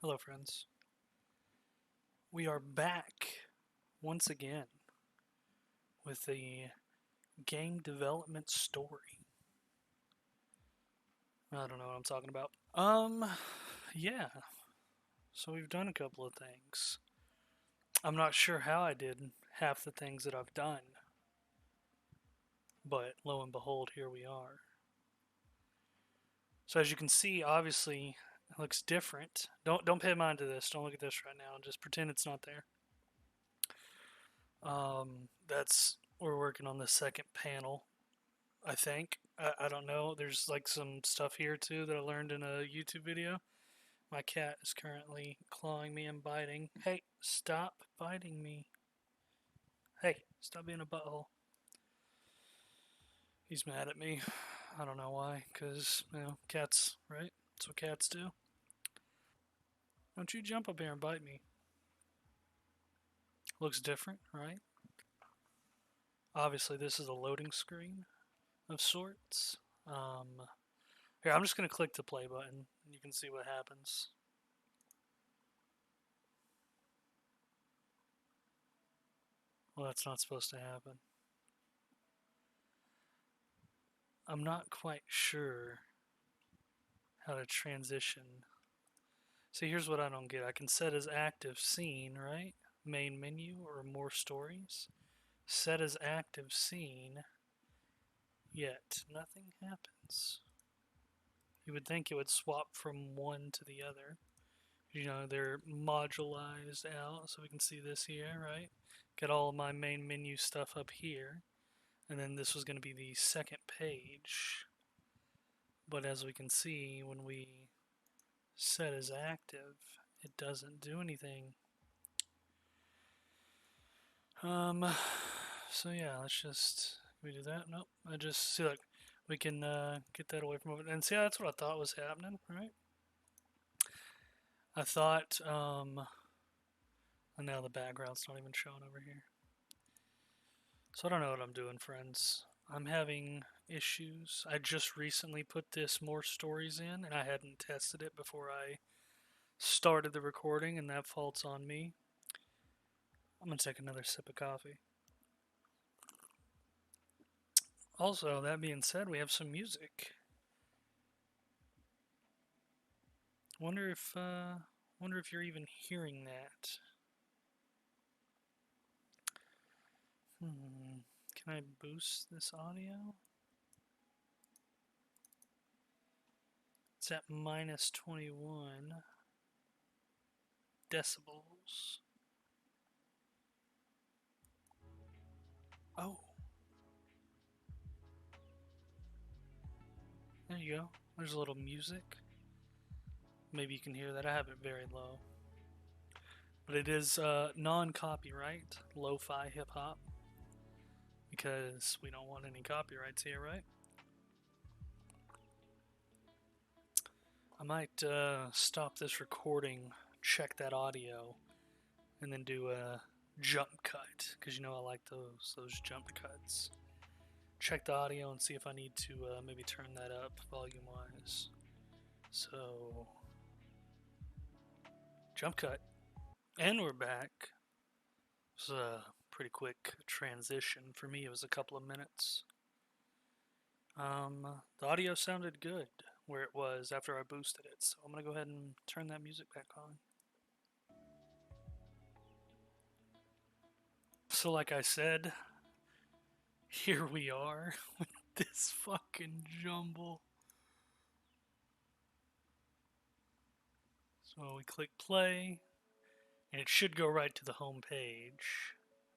Hello, friends. We are back once again with the game development story. I don't know what I'm talking about. Yeah. So we've done a couple of things. I'm not sure how I did half the things that I've done, but lo and behold, here we are. So as you can see, obviously, it looks different. Don't pay mind to this. Don't look at this right now. Just pretend it's not there. That's we're working on the second panel. I think. I don't know. There's like some stuff here too that I learned in a YouTube video. My cat is currently clawing me and biting. Hey, stop biting me. Hey, stop being a butthole. He's mad at me. I don't know why, because, cats, right? That's what cats do. Don't you jump up here and bite me. Looks different, right? Obviously, this is a loading screen of sorts. Here, I'm just going to click the play button, and you can see what happens. Well, that's not supposed to happen. I'm not quite sure how to transition. See, here's what I don't get. I can set as active scene, right? Main menu or more stories. Set as active scene, yet nothing happens. You would think it would swap from one to the other. They're modularized out, so we can see this here, right? Get all of my main menu stuff up here. And then this was going to be the second page. But as we can see, when we set as active, it doesn't do anything. So yeah, let's just, can we do that? Nope. I just, see, look, we can get that away from over. And see, that's what I thought was happening, right? I thought, and now the background's not even showing over here. So I don't know what I'm doing, friends. I'm having issues. I just recently put this more stories in, and I hadn't tested it before I started the recording, and that fault's on me. I'm gonna take another sip of coffee. Also, that being said, we have some music. Wonder if you're even hearing that. Can I boost this audio? It's at minus 21 decibels. Oh. There you go. There's a little music. Maybe you can hear that. I have it very low. But it is non-copyright, lo-fi hip-hop. Because we don't want any copyrights here, right? I might stop this recording, check that audio, and then do a jump cut. Because I like those jump cuts. Check the audio and see if I need to maybe turn that up volume-wise. So, jump cut. And we're back. It was a pretty quick transition. For me, it was a couple of minutes. The audio sounded good where it was after I boosted it, so I'm going to go ahead and turn that music back on. So like I said, here we are with this fucking jumble. So we click play, and it should go right to the home page,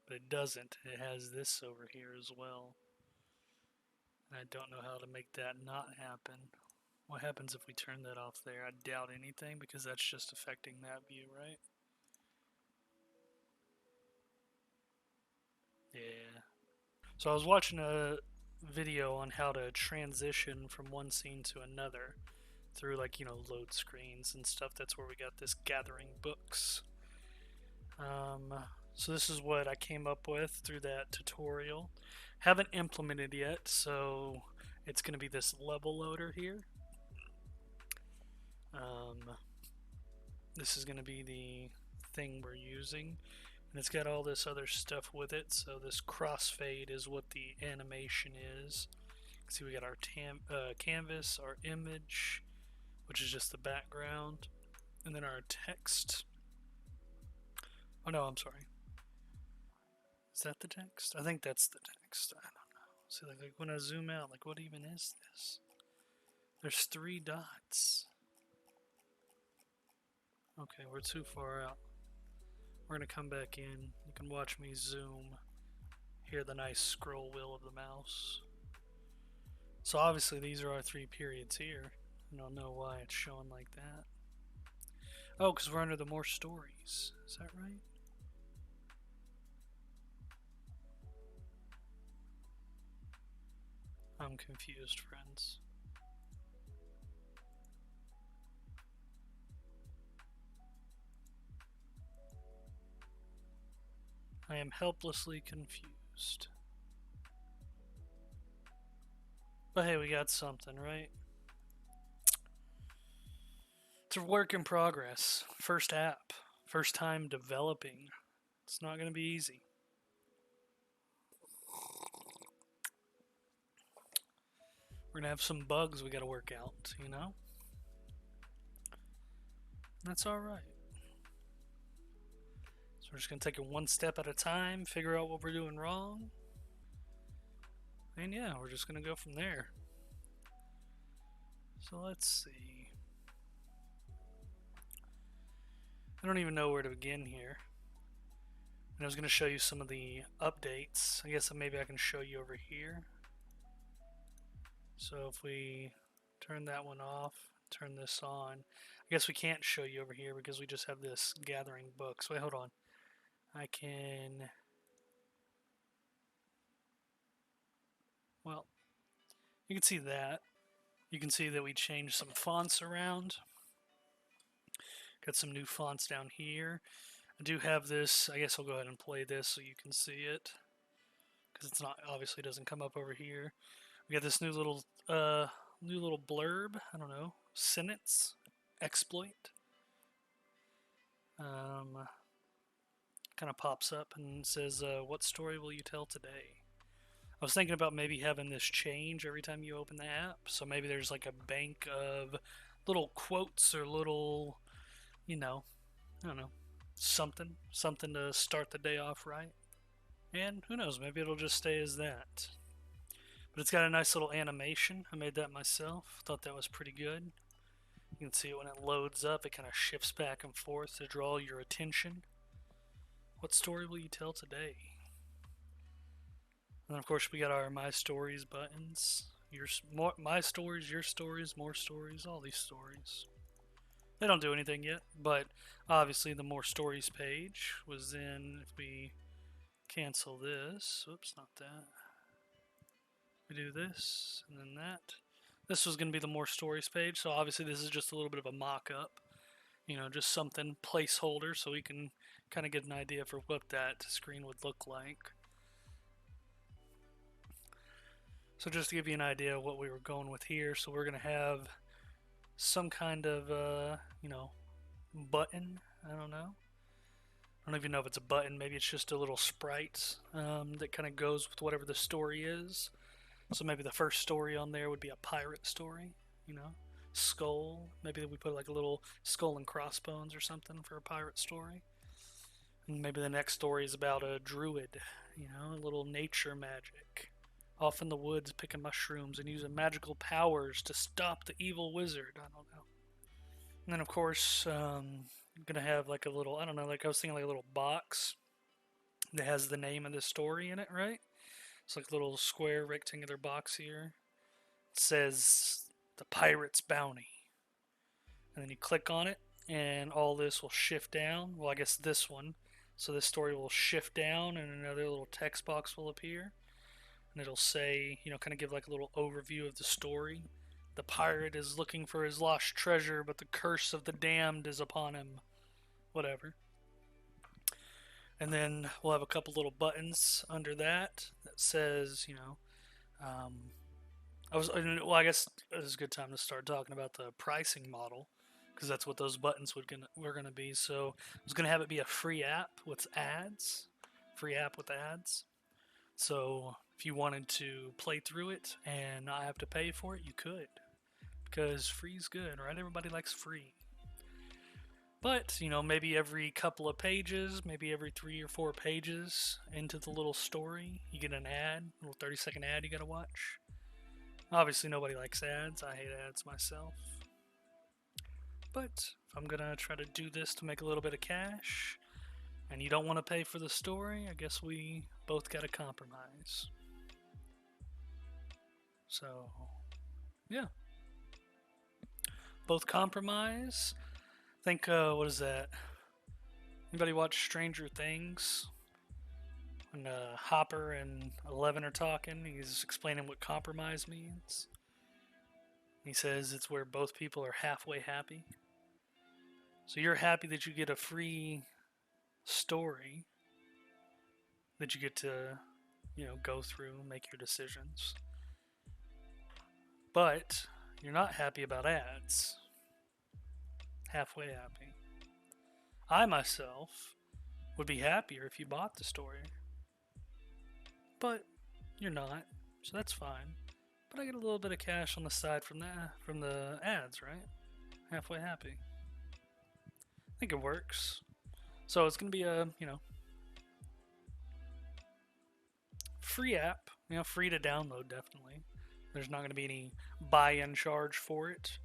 but it doesn't. It has this over here as well. And I don't know how to make that not happen. What happens if we turn that off there? I doubt anything, because that's just affecting that view, right? Yeah. So I was watching a video on how to transition from one scene to another through load screens and stuff. That's where we got this gathering books. So this is what I came up with through that tutorial. Haven't implemented yet, so it's going to be this level loader here. this is going to be the thing we're using. And it's got all this other stuff with it. So this crossfade is what the animation is. See, we got our canvas, our image, which is just the background, and then our text. Oh no, I'm sorry. Is that the text? I think that's the text. I don't know. See, like when I zoom out, like what even is this? There's 3 dots. Okay, we're too far out. We're gonna come back in. You can watch me zoom. Hear the nice scroll wheel of the mouse. So obviously these are our 3 periods here. I don't know why it's showing like that. Oh, because we're under the more stories. Is that right? I'm confused, friends. I am helplessly confused. But hey, we got something, right? It's a work in progress. First app. First time developing. It's not going to be easy. We're going to have some bugs we got to work out, you know? That's alright. So we're just going to take it one step at a time, figure out what we're doing wrong. And yeah, we're just going to go from there. So let's see. I don't even know where to begin here. And I was going to show you some of the updates. I guess maybe I can show you over here. So if we turn that one off, turn this on. I guess we can't show you over here because we just have this gathering books. Wait, hold on. I can... Well, you can see that. You can see that we changed some fonts around. Got some new fonts down here. I do have this. I guess I'll go ahead and play this so you can see it. Because it's not, obviously doesn't come up over here. We got this new little blurb. I don't know. Sentence. Exploit. Kind of pops up and says, what story will you tell today? I was thinking about maybe having this change every time you open the app. So maybe there's like a bank of little quotes or little, you know, I don't know, something to start the day off right. And who knows, maybe it'll just stay as that. But it's got a nice little animation. I made that myself. Thought that was pretty good. You can see it when it loads up, it kind of shifts back and forth to draw your attention. What story will you tell today? And then of course we got our My Stories buttons. My stories, your stories, more stories, all these stories. They don't do anything yet, but obviously the more stories page was in. If we cancel this, oops, not that. We do this, and then that. This was going to be the more stories page, so obviously this is just a little bit of a mock-up. You know, just something placeholder so we can kind of get an idea for what that screen would look like. So just to give you an idea of what we were going with here, so we're going to have some kind of, you know, button. I don't know. I don't even know if it's a button. Maybe it's just a little sprite that kind of goes with whatever the story is. So maybe the first story on there would be a pirate story, you know. Skull. Maybe we put like a little skull and crossbones or something for a pirate story. And maybe the next story is about a druid, you know, a little nature magic. Off in the woods picking mushrooms and using magical powers to stop the evil wizard. I don't know. And then of course, I'm gonna have like a little, I don't know, like I was thinking like a little box that has the name of the story in it, right? It's like a little square rectangular box here. It says the Pirate's Bounty. And then you click on it and all this will shift down. Well, I guess this one. So this story will shift down and another little text box will appear. And it'll say, you know, kind of give like a little overview of the story. The pirate is looking for his lost treasure, but the curse of the damned is upon him. Whatever. And then we'll have a couple little buttons under that says, you know, I guess this is a good time to start talking about the pricing model because that's what those buttons were gonna be. So I was gonna have it be a free app with ads, free app with ads. So if you wanted to play through it and not have to pay for it, you could, because free's good, right? Everybody likes free. But, maybe every couple of pages, maybe every 3 or 4 pages into the little story, you get an ad, a little 30-second ad you gotta watch. Obviously, nobody likes ads. I hate ads myself. But if I'm gonna try to do this to make a little bit of cash, and you don't want to pay for the story, I guess we both gotta compromise. So, yeah. Both compromise. Think, what is that? Anybody watch Stranger Things? When Hopper and Eleven are talking, he's explaining what compromise means. He says it's where both people are halfway happy. So you're happy that you get a free story that you get to, go through, make your decisions. But you're not happy about ads. Halfway happy. I myself would be happier if you bought the story. But you're not, so that's fine. But I get a little bit of cash on the side from the ads, right? Halfway happy. I think it works. So it's gonna be a free app, free to download definitely. There's not gonna be any buy-in charge for it.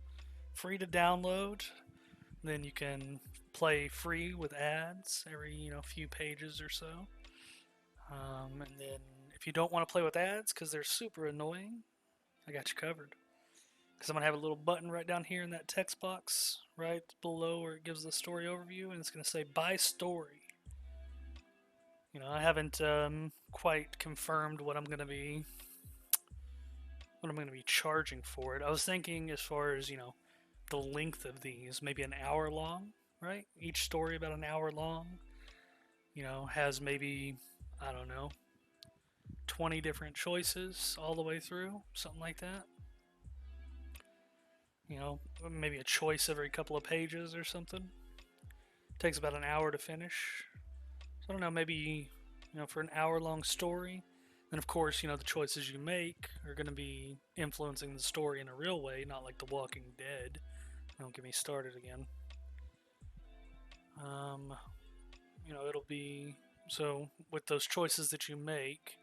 Free to download. Then you can play free with ads every few pages or so. And then if you don't want to play with ads because they're super annoying, I got you covered. Because I'm going to have a little button right down here in that text box right below where it gives the story overview, and it's going to say buy story. I haven't quite confirmed what I'm going to be charging for it. I was thinking as far as, the length of these, maybe an hour long, right? Each story about an hour long, has maybe, I don't know, 20 different choices all the way through, something like that. Maybe a choice every couple of pages or something. Takes about an hour to finish. So I don't know, maybe, for an hour-long story. And of course, the choices you make are going to be influencing the story in a real way, not like The Walking Dead. Don't get me started again. It'll be... So, with those choices that you make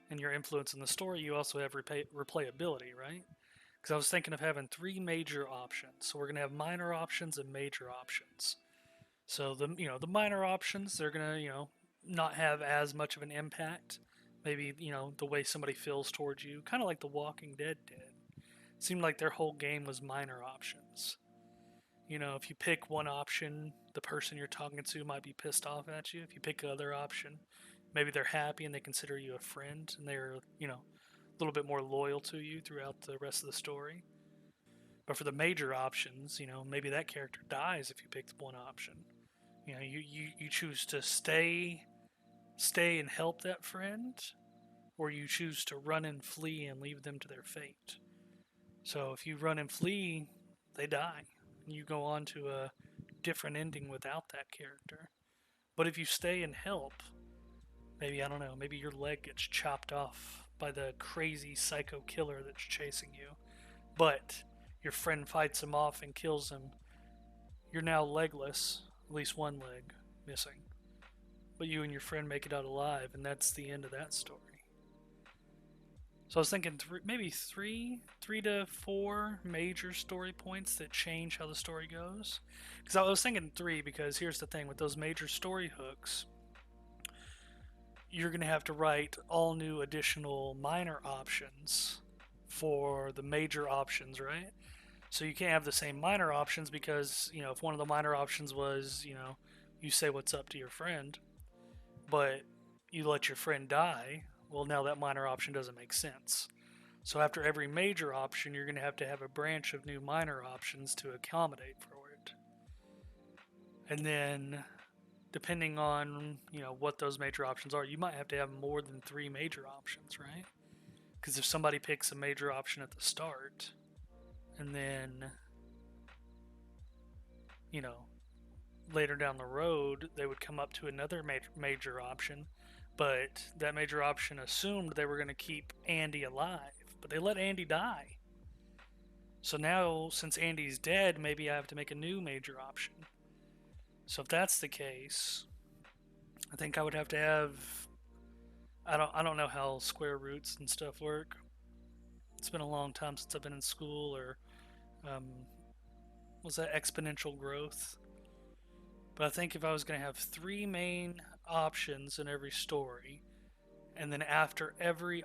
and your influence in the story, you also have replayability, right? Because I was thinking of having 3 major options. So we're going to have minor options and major options. So the minor options, they're going to, not have as much of an impact. Maybe, the way somebody feels towards you. Kind of like The Walking Dead did. It seemed like their whole game was minor options. If you pick one option, the person you're talking to might be pissed off at you. If you pick the other option, maybe they're happy and they consider you a friend and they're, a little bit more loyal to you throughout the rest of the story. But for the major options, maybe that character dies if you pick one option. You choose to stay and help that friend, or you choose to run and flee and leave them to their fate. So if you run and flee, they die. You go on to a different ending without that character. But if you stay and help, maybe, I don't know, maybe your leg gets chopped off by the crazy psycho killer that's chasing you. But your friend fights him off and kills him. You're now legless, at least one leg missing. But you and your friend make it out alive, and that's the end of that story. So I was thinking maybe three to 4 major story points that change how the story goes. Because I was thinking 3 because here's the thing, with those major story hooks, you're going to have to write all new additional minor options for the major options, right? So you can't have the same minor options because, if one of the minor options was, you say what's up to your friend, but you let your friend die, well, now that minor option doesn't make sense. So after every major option, you're going to have a branch of new minor options to accommodate for it. And then, depending on, what those major options are, you might have to have more than 3 major options, right? Because if somebody picks a major option at the start, and then you know, later down the road, they would come up to another major option, but that major option assumed they were going to keep Andy alive, but they let Andy die. So now, since Andy's dead, maybe I have to make a new major option. So if that's the case, I think I would have to have. I don't know how square roots and stuff work. It's been a long time since I've been in school, or um, was that exponential growth? But I think if I was going to have three main options in every story, and then after every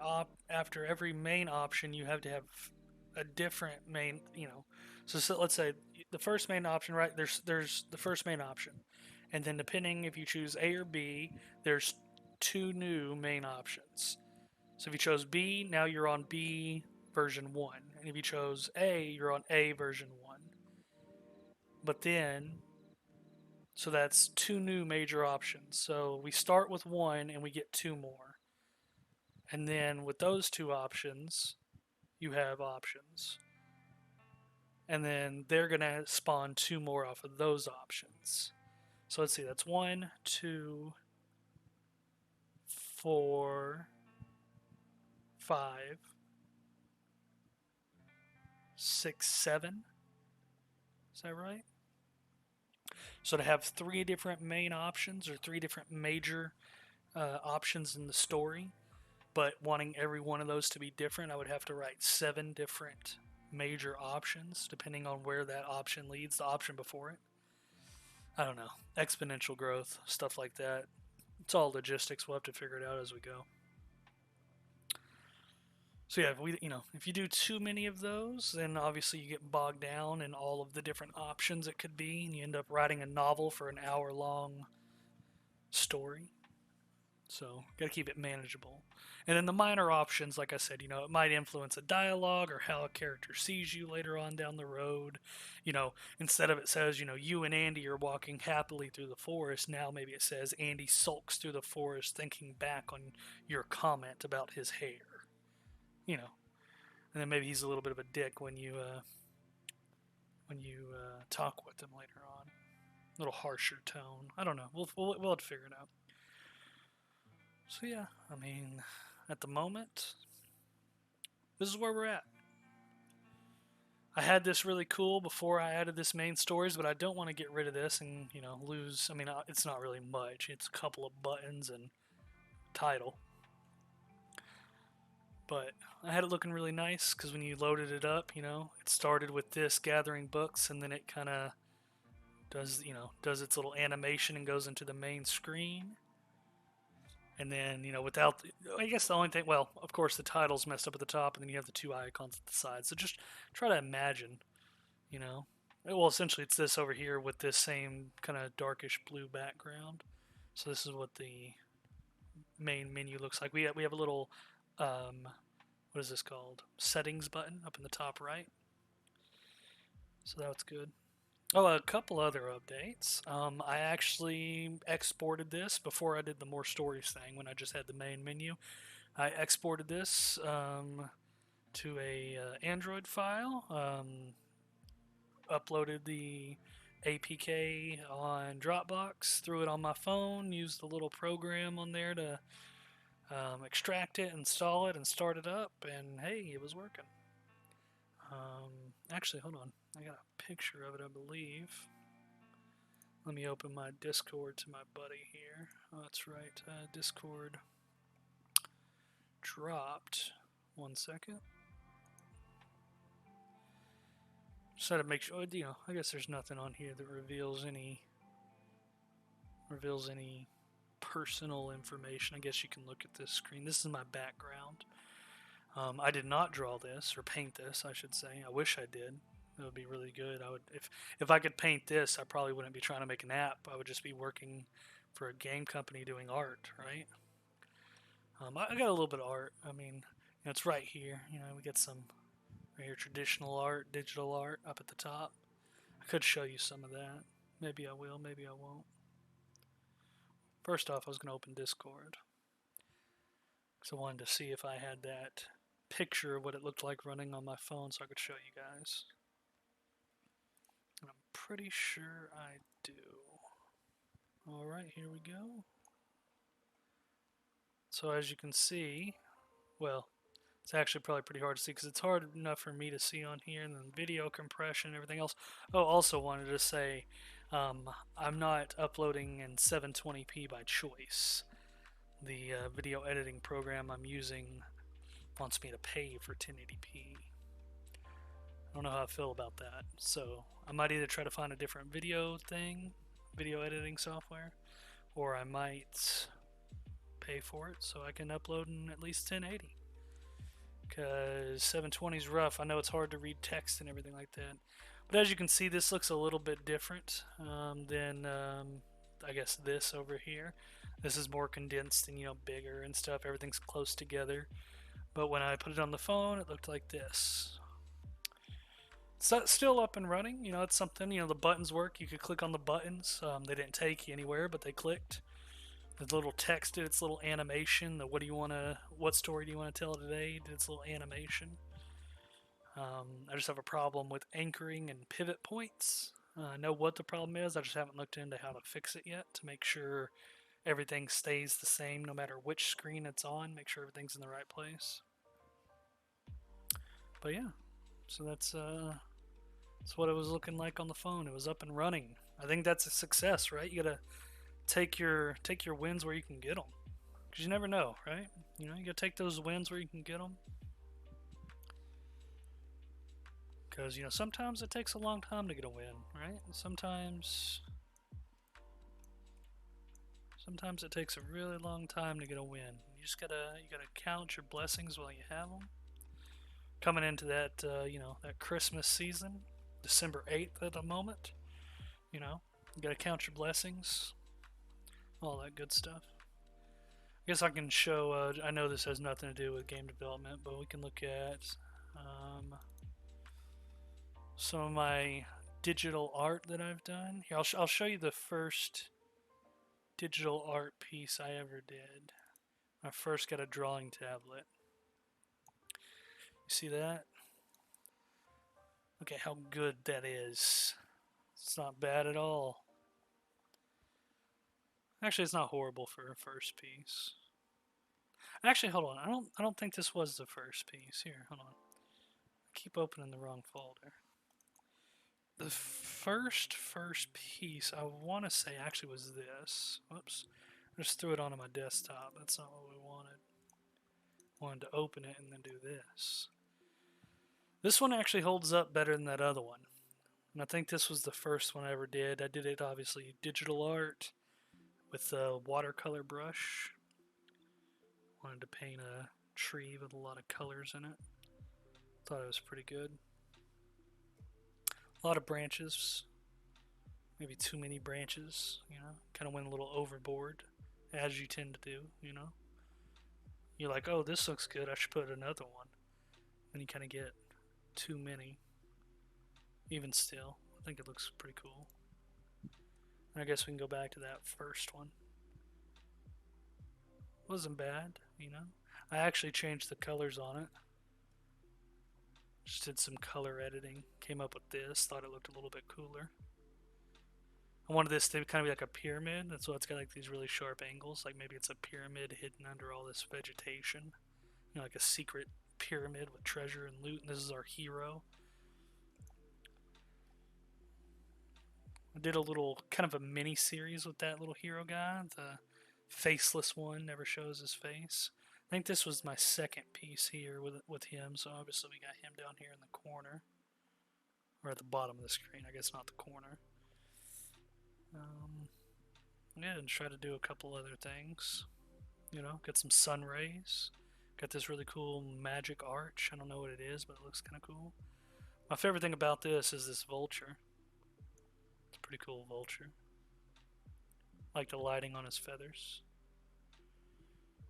main option, you have to have a different main. So let's say the first main option, right? There's the first main option, and then depending if you choose A or B, there's two new main options. So if you chose B, now you're on B version 1. And if you chose A, you're on A version 1. But then, so that's two new major options. So we start with one and we get two more. And then with those two options, you have options. And then they're going to spawn two more off of those options. So let's see, that's 1, 2, 4, 5, 6, 7. Is that right? So to have three different main options or three different major options in the story, but wanting every one of those to be different, I would have to write 7 different major options depending on where that option leads, the option before it. I don't know. Exponential growth, stuff like that. It's all logistics. We'll have to figure it out as we go. So yeah, if you do too many of those, then obviously you get bogged down in all of the different options it could be, and you end up writing a novel for an hour-long story. So got to keep it manageable. And then the minor options, like I said, it might influence a dialogue or how a character sees you later on down the road. Instead of it says, you and Andy are walking happily through the forest, now maybe it says Andy sulks through the forest thinking back on your comment about his hair. And then maybe he's a little bit of a dick when you talk with him later on. A little harsher tone. I don't know. We'll have to figure it out. So yeah, I mean, at the moment, this is where we're at. I had this really cool before I added this main stories, but I don't want to get rid of this and lose. I mean, it's not really much. It's a couple of buttons and title. But I had it looking really nice because when you loaded it up, it started with this gathering books, and then it kind of does its little animation and goes into the main screen. And then, I guess the only thing, well, of course the title's messed up at the top, and then you have the two icons at the side. So just try to imagine, well, essentially it's this over here with this same kind of darkish blue background. So this is what the main menu looks like. We have a little, what is this called? Settings button up in the top right. So that's good. Oh, a couple other updates. I actually exported this before I did the more stories thing when I just had the main menu. I exported this to a Android file, uploaded the APK on Dropbox, threw it on my phone, used the little program on there to extract it, install it, and start it up, and hey, it was working. Actually, hold on. I got a picture of it, I believe. Let me open my Discord to my buddy here. Oh, that's right. Discord dropped. 1 second. Just had to make sure, I guess there's nothing on here that reveals any personal information. I guess you can look at this screen. This is my background. I did not draw this, or paint this, I should say. I wish I did. That would be really good. If I could paint this, I probably wouldn't be trying to make an app. I would just be working for a game company doing art, right? I got a little bit of art. I mean, it's right here. We get some right here, traditional art, digital art up at the top. I could show you some of that. Maybe I will, maybe I won't. First off, I was going to open Discord, because I wanted to see if I had that picture of what it looked like running on my phone so I could show you guys. And I'm pretty sure I do. Alright, here we go. So as you can see, well, it's actually probably pretty hard to see because it's hard enough for me to see on here, and then video compression and everything else. Oh, also wanted to say, I'm not uploading in 720p by choice. The video editing program I'm using wants me to pay for 1080p. I don't know how I feel about that. So I might either try to find a different video editing software, or I might pay for it so I can upload in at least 1080. Because 720 is rough. I know it's hard to read text and everything like that. But as you can see, this looks a little bit different than I guess this over here. This is more condensed and bigger and stuff. Everything's close together. But when I put it on the phone, it looked like this. It's still up and running. It's something. The buttons work. You could click on the buttons. They didn't take you anywhere, but they clicked. The little text did its little animation. The what story do you want to tell today? Did its little animation. I just have a problem with anchoring and pivot points. I know what the problem is. I just haven't looked into how to fix it yet to make sure everything stays the same no matter which screen it's on. Make sure everything's in the right place. But yeah, so that's what it was looking like on the phone. It was up and running. I think that's a success, right? You gotta take your wins where you can get them, because you never know, right? You gotta take those wins where you can get them. Because sometimes it takes a long time to get a win, right? Sometimes it takes a really long time to get a win. You gotta count your blessings while you have them. Coming into that that Christmas season, December 8th at the moment. You gotta count your blessings, all that good stuff. I guess I can show. I know this has nothing to do with game development, but we can look at some of my digital art that I've done. Here, I'll show you the first digital art piece I ever did. I first got a drawing tablet. You see that? Look at how good that is. It's not bad at all. Actually, it's not horrible for a first piece. Actually, hold on. I don't think this was the first piece. Here, hold on. I keep opening the wrong folder. The first piece I want to say actually was this. Whoops. I just threw it onto my desktop. That's not what we wanted. Wanted to open it and then do this. This one actually holds up better than that other one. And I think this was the first one I ever did. I did it obviously digital art with a watercolor brush. Wanted to paint a tree with a lot of colors in it. Thought it was pretty good. A lot of branches. Maybe too many branches, kind of went a little overboard, as you tend to do, You're like, oh, this looks good, I should put another one. Then you kind of get too many. Even still, I think it looks pretty cool. And I guess we can go back to that first one. Wasn't bad, I actually changed the colors on it. Just did some color editing. Came up with this. Thought it looked a little bit cooler. I wanted this to kind of be like a pyramid. That's why it's got like these really sharp angles. Like maybe it's a pyramid hidden under all this vegetation. Like a secret pyramid with treasure and loot. And this is our hero. I did a little kind of a mini series with that little hero guy. The faceless one, never shows his face. I think this was my second piece here with him, so obviously we got him down here in the corner. Or at the bottom of the screen, I guess not the corner. Yeah, and try to do a couple other things. Get some sun rays. Got this really cool magic arch. I don't know what it is, but it looks kind of cool. My favorite thing about this is this vulture. It's a pretty cool vulture. Like the lighting on his feathers.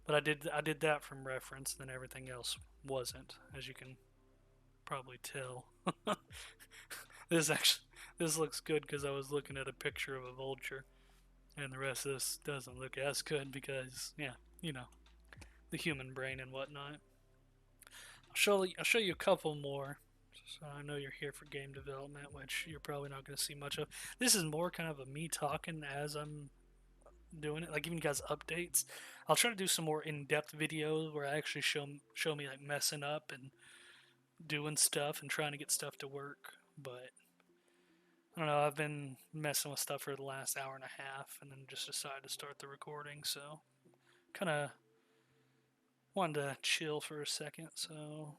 But I did that from reference, then everything else wasn't, as you can probably tell. This looks good because I was looking at a picture of a vulture, and the rest of this doesn't look as good because, yeah, the human brain and whatnot. I'll show you a couple more So I know you're here for game development, which you're probably not going to see much of. This is more kind of a me talking as I'm doing it, like giving you guys updates. I'll try to do some more in-depth videos where I actually show me like messing up and doing stuff and trying to get stuff to work. But I don't know. I've been messing with stuff for the last hour and a half, and then just decided to start the recording. So kind of wanted to chill for a second. So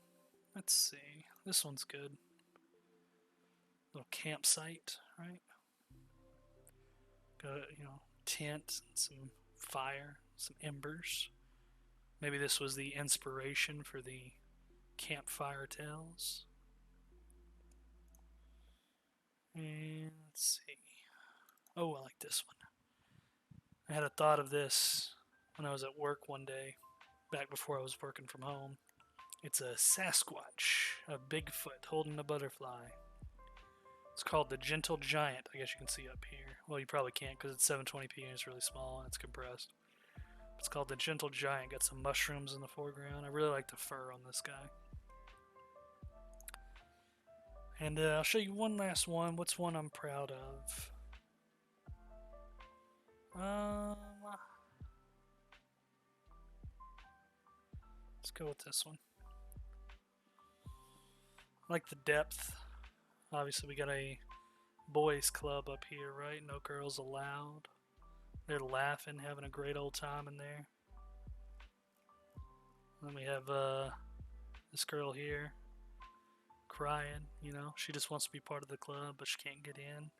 let's see. This one's good. Little campsite, right? Got tent, and some fire, some embers. Maybe this was the inspiration for the campfire tales. And let's see. Oh, I like this one. I had a thought of this when I was at work one day, back before I was working from home. It's a Sasquatch, a Bigfoot holding a butterfly. It's called the Gentle Giant. I guess you can see up here. Well, you probably can't because it's 720p and it's really small and it's compressed. It's called the Gentle Giant. Got some mushrooms in the foreground. I really like the fur on this guy. And I'll show you one last one. What's one I'm proud of? Let's go with this one. I like the depth. Obviously, we got a boys club up here, right? No girls allowed. They're laughing, having a great old time in there. Then we have this girl here crying, she just wants to be part of the club, but she can't get in.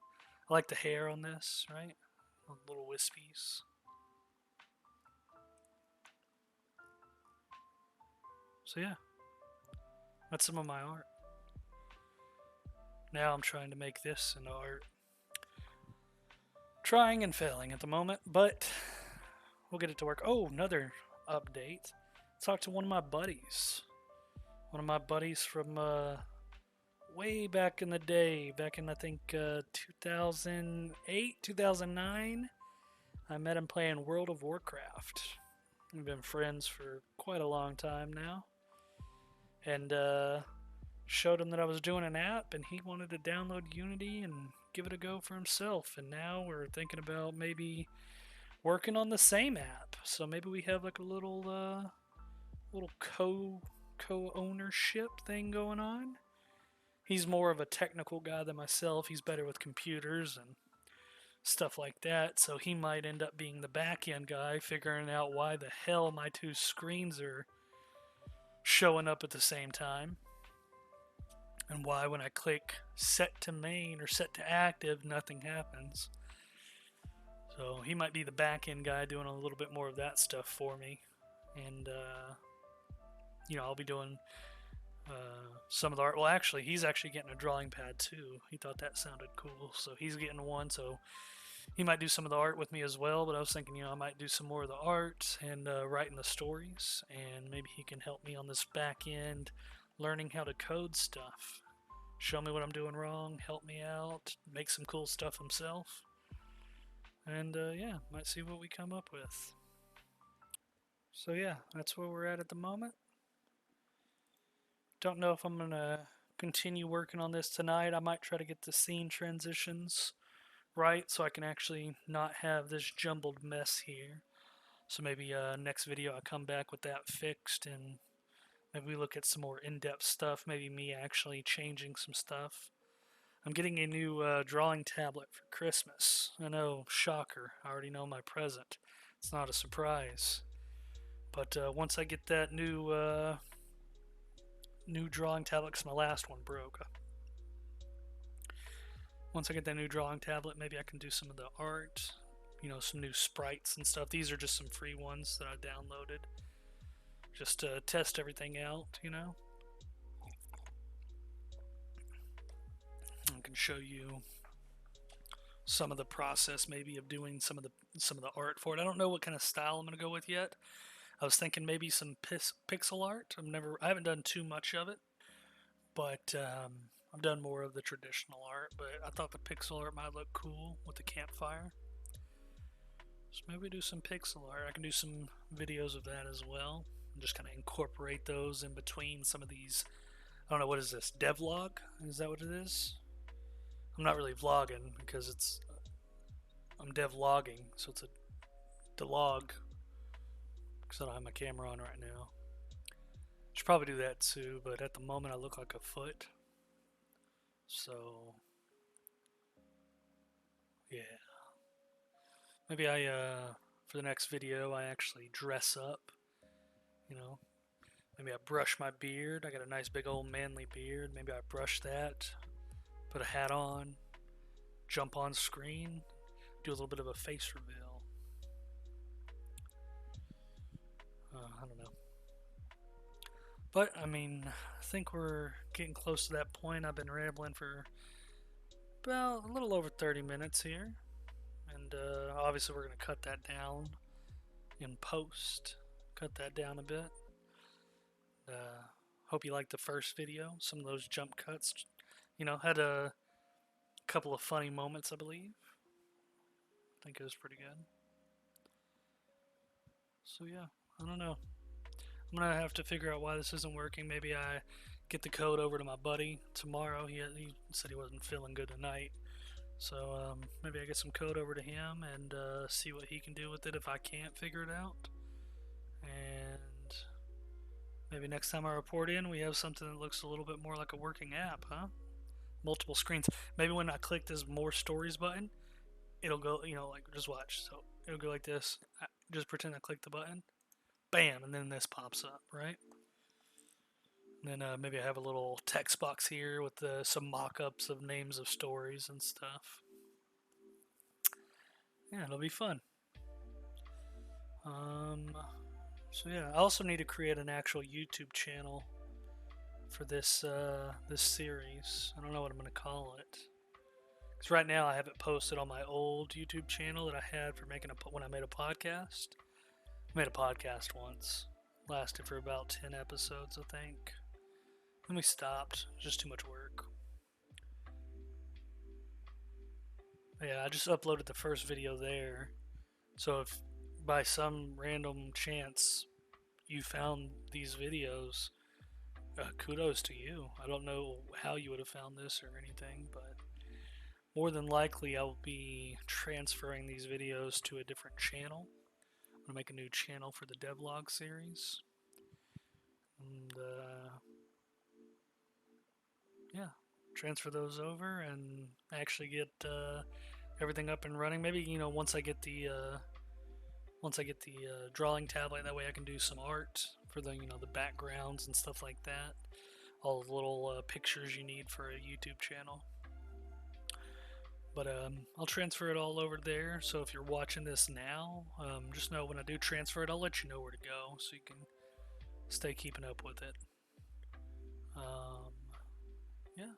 I like the hair on this, right? Little wispies. So yeah, that's some of my art. Now I'm trying to make this into art. Trying and failing at the moment, but we'll get it to work. Oh, another update. Talked to one of my buddies. One of my buddies from way back in the day, back in I think 2008, 2009. I met him playing World of Warcraft. We've been friends for quite a long time now. And showed him that I was doing an app, and he wanted to download Unity and give it a go for himself. And now we're thinking about maybe working on the same app. So maybe we have like a little co-ownership thing going on. He's more of a technical guy than myself. He's better with computers and stuff like that. So he might end up being the back-end guy, figuring out why the hell my two screens are showing up at the same time. And why when I click set to main or set to active, nothing happens. So he might be the back-end guy doing a little bit more of that stuff for me. And, I'll be doing some of the art. Well, actually, he's actually getting a drawing pad too. He thought that sounded cool. So he's getting one. So he might do some of the art with me as well. But I was thinking, I might do some more of the art and writing the stories. And maybe he can help me on this back-end learning how to code stuff. Show me what I'm doing wrong, help me out, make some cool stuff himself. And might see what we come up with. So yeah, that's where we're at the moment. Don't know if I'm going to continue working on this tonight. I might try to get the scene transitions right so I can actually not have this jumbled mess here. So maybe next video I come back with that fixed and maybe we look at some more in-depth stuff, maybe me actually changing some stuff. I'm getting a new drawing tablet for Christmas. I know, shocker, I already know my present. It's not a surprise. But once I get that new drawing tablet, because my last one broke. Once I get that new drawing tablet, maybe I can do some of the art, some new sprites and stuff. These are just some free ones that I downloaded. Just to test everything out, I can show you some of the process maybe of doing some of the art for it. I don't know what kind of style I'm going to go with yet. I was thinking maybe some pixel art. I haven't done too much of it, but I've done more of the traditional art. But I thought the pixel art might look cool with the campfire. So maybe do some pixel art. I can do some videos of that as well. And just kind of incorporate those in between some of these I don't know, what is this? Devlog? Is that what it is? I'm not really vlogging because I'm devlogging, so it's a delog because I don't have my camera on right now. Should probably do that too, but at the moment I look like a foot. So yeah, maybe for the next video I actually dress up. You know, maybe I brush my beard. I got a nice big old manly beard. Maybe I brush that, put a hat on, jump on screen, do a little bit of a face reveal. I don't know. But, I mean, I think we're getting close to that point. I've been rambling for about a little over 30 minutes here. And obviously, we're going to cut that down in post. Cut that down a bit. Hope you liked the first video. Some of those jump cuts, had a couple of funny moments, I believe. I think it was pretty good. So, yeah, I don't know. I'm gonna have to figure out why this isn't working. Maybe I get the code over to my buddy tomorrow. He said he wasn't feeling good tonight, so maybe I get some code over to him and see what he can do with it if I can't figure it out. And maybe next time I report in, we have something that looks a little bit more like a working app, huh? Multiple screens. Maybe when I click this more stories button, it'll go. Like just watch. So it'll go like this. Just pretend I clicked the button. Bam, and then this pops up, right? And then maybe I have a little text box here with some mock-ups of names of stories and stuff. Yeah, it'll be fun. So yeah, I also need to create an actual YouTube channel for this series. I don't know what I'm gonna call it. Because right now I have it posted on my old YouTube channel that I had for when I made a podcast. I made a podcast once, lasted for about 10 episodes, I think. Then we stopped. Just too much work. Yeah, I just uploaded the first video there. So if by some random chance you found these videos, kudos to you. I don't know how you would have found this or anything, but more than likely I will be transferring these videos to a different channel. I'm going to make a new channel for the devlog series. And yeah, transfer those over and actually get everything up and running. Maybe once I get the drawing tablet, that way I can do some art for the the backgrounds and stuff like that. All the little pictures you need for a YouTube channel. But I'll transfer it all over there. So if you're watching this now, just know when I do transfer it, I'll let you know where to go so you can stay keeping up with it. Yeah.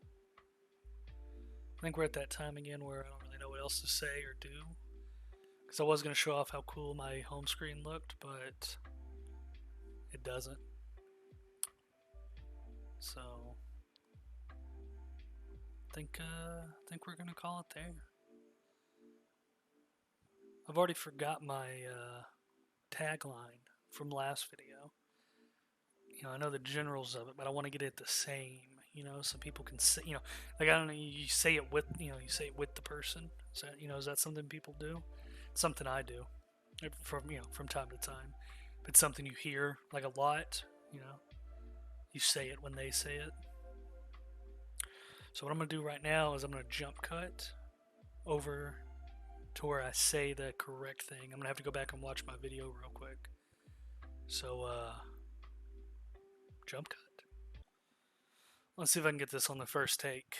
I think we're at that time again where I don't really know what else to say or do. Because I was going to show off how cool my home screen looked, but it doesn't. So I think we're going to call it there. I've already forgot my tagline from last video. I know the generals of it, but I want to get it the same. So people can say, like I don't know, you say it with, you say it with the person. Is that, is that something people do? It's something I do, from time to time. If it's something you hear like a lot, you say it when they say it. So what I'm gonna do right now is I'm gonna jump cut over to where I say the correct thing. I'm gonna have to go back and watch my video real quick. So jump cut. Let's see if I can get this on the first take.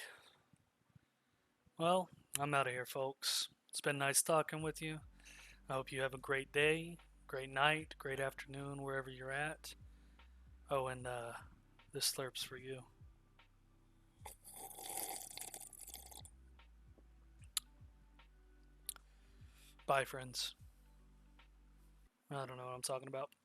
Well, I'm out of here, folks. It's been nice talking with you. I hope you have a great day, great night, great afternoon, wherever you're at. Oh, and this slurp's for you. Bye, friends. I don't know what I'm talking about.